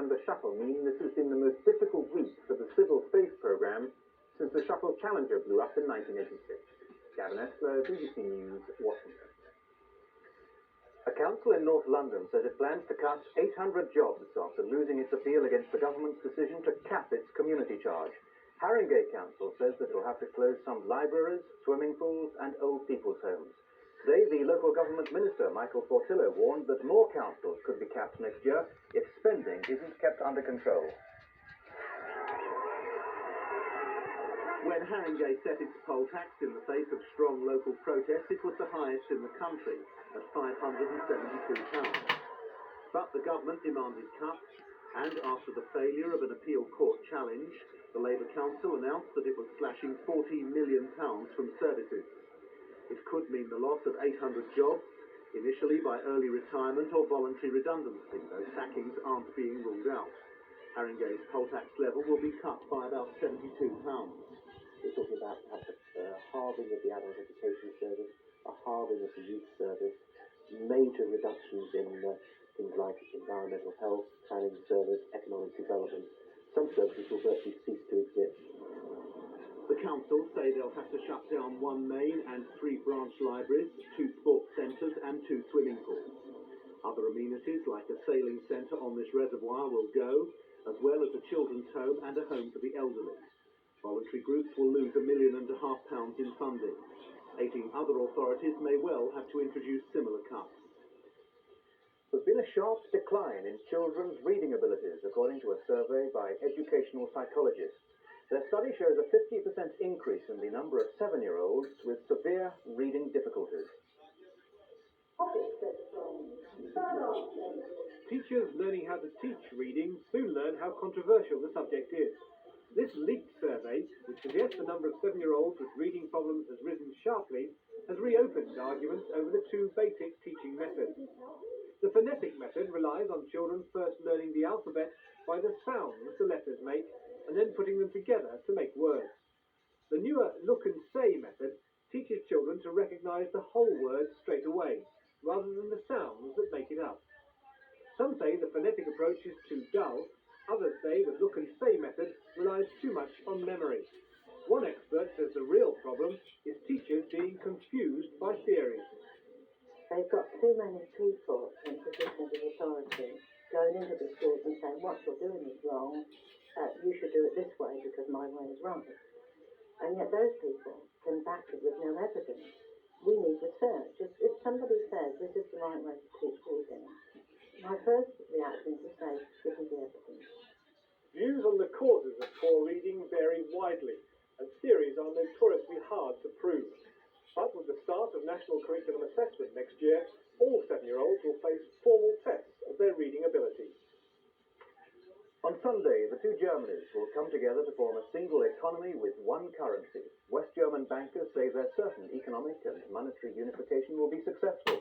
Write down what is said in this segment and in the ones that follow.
and the shuttle mean this has been the most difficult week for the civil space program since the shuttle Challenger blew up in 1986. Gavin Esler, BBC News, Washington. A council in North London says it plans to cut 800 jobs after losing its appeal against the government's decision to cap its community charge. Haringey Council says that it will have to close some libraries, swimming pools and old people's homes. Today, the local government minister, Michael Portillo, warned that more councils could be capped next year if spending isn't kept under control. When Haringey set its poll tax in the face of strong local protests, it was the highest in the country, at £572. But the government demanded cuts, and after the failure of an appeal court challenge, the Labour Council announced that it was slashing £40 million from services. It could mean the loss of 800 jobs, initially by early retirement or voluntary redundancy, though sackings aren't being ruled out. Haringey's poll tax level will be cut by about £72. We're talking about perhaps a halving of the adult education service, a halving of the youth service, major reductions in things like environmental health, planning service, economic development. Some services will virtually cease to exist. The council say they'll have to shut down 1 main and 3 branch libraries, 2 sports centres and 2 swimming pools. Other amenities like a sailing centre on this reservoir will go, as well as a children's home and a home for the elderly. Voluntary groups will lose £1.5 million in funding. 18 other authorities may well have to introduce similar cuts. There's been a sharp decline in children's reading abilities, according to a survey by educational psychologists. Their study shows a 50% increase in the number of 7-year-olds with severe reading difficulties. Teachers learning how to teach reading soon learn how controversial the subject is. This leaked survey, which suggests the number of 7-year-olds with reading problems has risen sharply, has reopened arguments over the 2 basic teaching methods. The phonetic method relies on children first learning the alphabet by the sounds the letters make, and then putting them together to make words. The newer look and say method teaches children to recognize the whole word straight away, rather than the sounds that make it up. Some say the phonetic approach is too dull. Others say the look and say method relies too much on memory. One expert says the real problem is teachers being confused by theory. They've got too many people in positions of authority going into the schools and saying, what you're doing is wrong, you should do it this way because my way is right. And yet those people can back it with no evidence. We need research. If somebody says this is the right way to teach reading, my first reaction is to say, give me the evidence. Views on the causes of poor reading vary widely, and theories are notoriously hard to prove. But with the start of National Curriculum Assessment next year, all 7-year-olds will face formal tests of their reading ability. On Sunday, the 2 Germanys will come together to form a single economy with one currency. West German bankers say they're certain economic and monetary unification will be successful.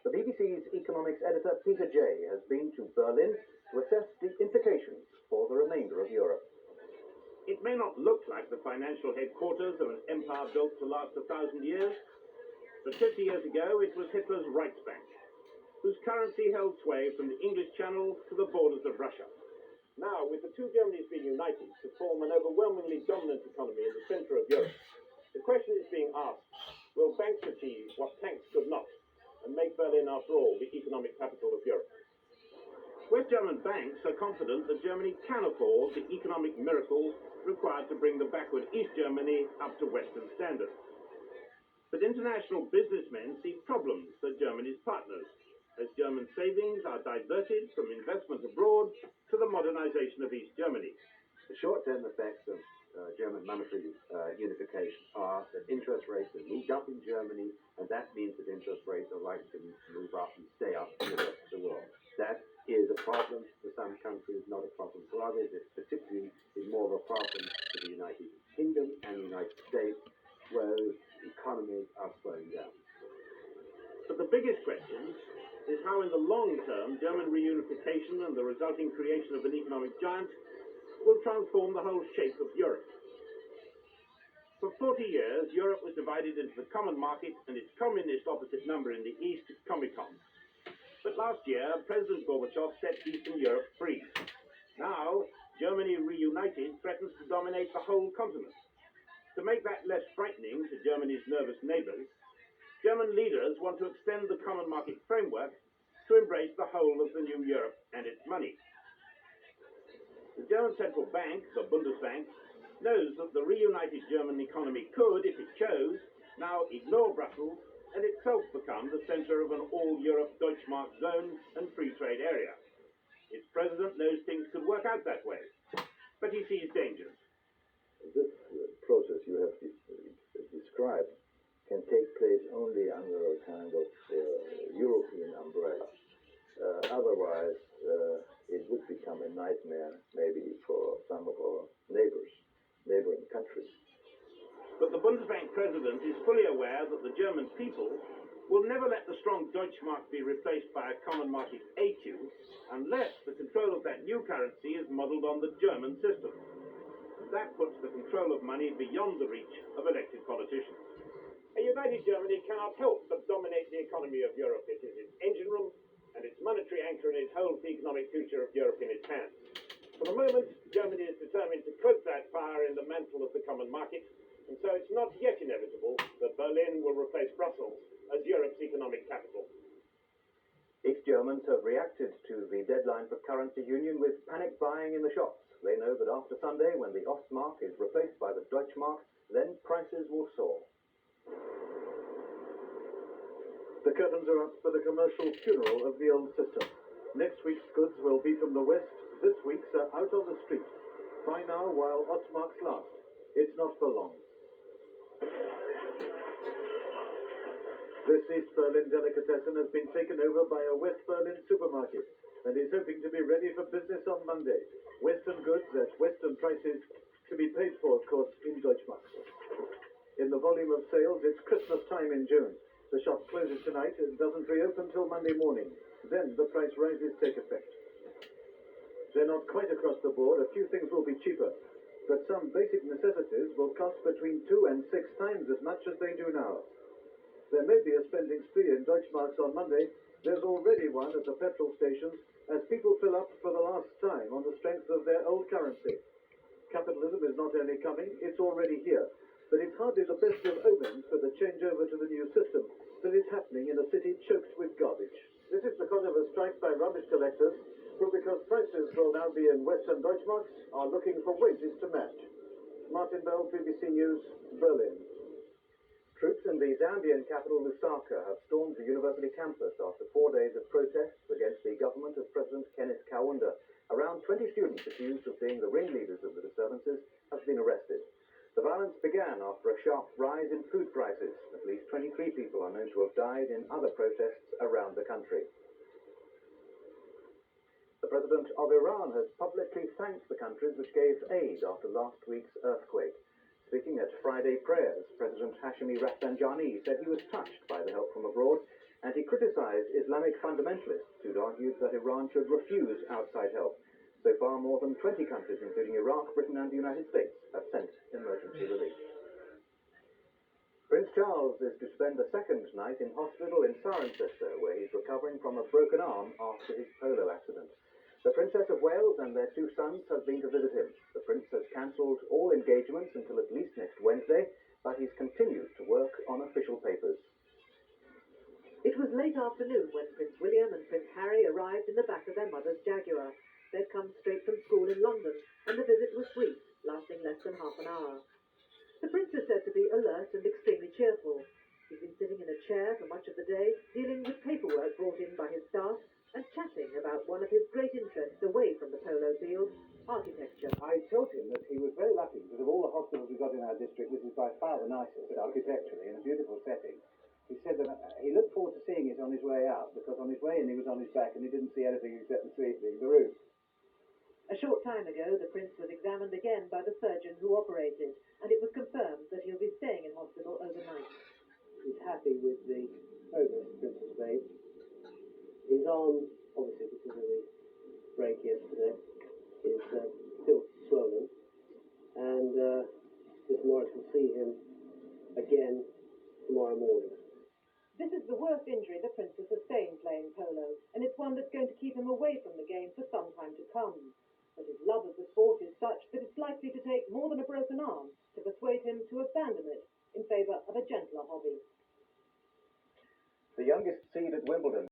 The BBC's economics editor Peter Jay has been to Berlin to assess the implications for the remainder of Europe. It may not look like the financial headquarters of an empire built to last 1,000 years, but 50 years ago it was Hitler's Reichsbank, whose currency held sway from the English Channel to the borders of Russia. Now, with the 2 Germanys being united to form an overwhelmingly dominant economy in the centre of Europe, the question is being asked, will banks achieve what tanks could not, and make Berlin, after all, the economic capital of Europe? West German banks are confident that Germany can afford the economic miracle required to bring the backward East Germany up to Western standards. But international businessmen see problems for Germany's partners, as German savings are diverted from investment abroad to the modernization of East Germany. The short-term effects of German monetary unification are that interest rates have moved up in Germany, and that means that interest rates are likely to move up and stay up in the rest of the world. That is a problem for some countries, not a problem for others. It particularly is more of a problem for the United Kingdom and the United States, where economies are slowing down. But the biggest question is how in the long term German reunification and the resulting creation of an economic giant will transform the whole shape of Europe. For 40 years, Europe was divided into the common market and its communist opposite number in the east, Comecon. But last year, President Gorbachev set Eastern Europe free. Now, Germany reunited threatens to dominate the whole continent. To make that less frightening to Germany's nervous neighbours, German leaders want to extend the common market framework to embrace the whole of the new Europe and its money. The German central bank, the Bundesbank, knows that the reunited German economy could, if it chose, now ignore Brussels and itself become the centre of an all-Europe Deutschmark zone and free trade area. Its president knows things could work out that way, but he sees dangers. This process you have described can take place only under a kind of European umbrella. Otherwise, it would become a nightmare maybe for some of our neighboring countries. But the Bundesbank president is fully aware that the German people will never let the strong Deutschmark be replaced by a common market AQ unless the control of that new currency is modelled on the German system. That puts the control of money beyond the reach of elected politicians. A united Germany cannot help but dominate the economy of Europe. It is its engine room and its monetary anchor, and it holds the economic future of Europe in its hands. For the moment, Germany is determined to cloak that power in the mantle of the common market, and so it's not yet inevitable that Berlin will replace Brussels as Europe's economic capital. East Germans have reacted to the deadline for currency union with panic buying in the shops. They know that after Sunday, when the Ostmark is replaced by the Deutschmark, then prices will soar. The curtains are up for the commercial funeral of the old system. Next week's goods will be from the west. This week's are out on the street. Buy now while Ostmarks last. It's not for long. This East Berlin delicatessen has been taken over by a West Berlin supermarket and is hoping to be ready for business on Monday. Western goods at Western prices, to be paid for, of course, in Deutschmarks. In the volume of sales, it's Christmas time in June. The shop closes tonight and doesn't reopen till Monday morning. Then the price rises take effect. They're not quite across the board. A few things will be cheaper, but some basic necessities will cost between 2 and 6 times as much as they do now. There may be a spending spree in Deutschmarks on Monday. There's already one at the petrol stations as people fill up for the last time on the strength of their old currency. Capitalism is not only coming, it's already here. But it's hardly the best of omens for the changeover to the new system that is happening in a city choked with garbage. This is because of a strike by rubbish collectors, who, because prices will now be in Western Deutschmarks, are looking for wages to match. Martin Bell, BBC News, Berlin. Troops in the Zambian capital Lusaka have stormed the university campus after 4 days of protests against the government of President Kenneth Kaunda. Around 20 students accused of being the ringleaders of the disturbances have been arrested. The violence began after a sharp rise in food prices. At least 23 people are known to have died in other protests around the country. The President of Iran has publicly thanked the countries which gave aid after last week's earthquake. Speaking at Friday prayers, President Hashemi Rafsanjani said he was touched by the help from abroad, and he criticized Islamic fundamentalists who'd argued that Iran should refuse outside help. So far, more than 20 countries, including Iraq, Britain and the United States, have sent emergency relief. Prince Charles is to spend the second night in hospital in Cirencester, where he's recovering from a broken arm after his polo accident. The Princess of Wales and their 2 sons have been to visit him. The Prince has cancelled all engagements until at least next Wednesday, but he's continued to work on official papers. It was late afternoon when Prince William and Prince Harry arrived in the back of their mother's Jaguar. They'd come straight from school in London, and the visit was brief, lasting less than half an hour. The Prince is said to be alert and extremely cheerful. He's been sitting in a chair for much of the day, dealing with paperwork brought in by his staff, and chatting about one of his great interests away from the polo field, architecture. I told him that he was very lucky because of all the hospitals we've got in our district, this is by far the nicest architecturally in a beautiful setting. He said that he looked forward to seeing it on his way out because on his way in he was on his back and he didn't see anything except the roof. A short time ago, the Prince was examined again by the surgeon who operated, and it was confirmed that he'll be staying in hospital overnight. He's happy with the progress the Prince has made. His arm, obviously because of the break yesterday, is still swollen, and Mr. Morris will see him again tomorrow morning. This is the worst injury the Prince has sustained playing polo, and it's one that's going to keep him away from the game for some time to come. but his love of the sport is such that it's likely to take more than a broken arm to persuade him to abandon it in favour of a gentler hobby. The youngest seed at Wimbledon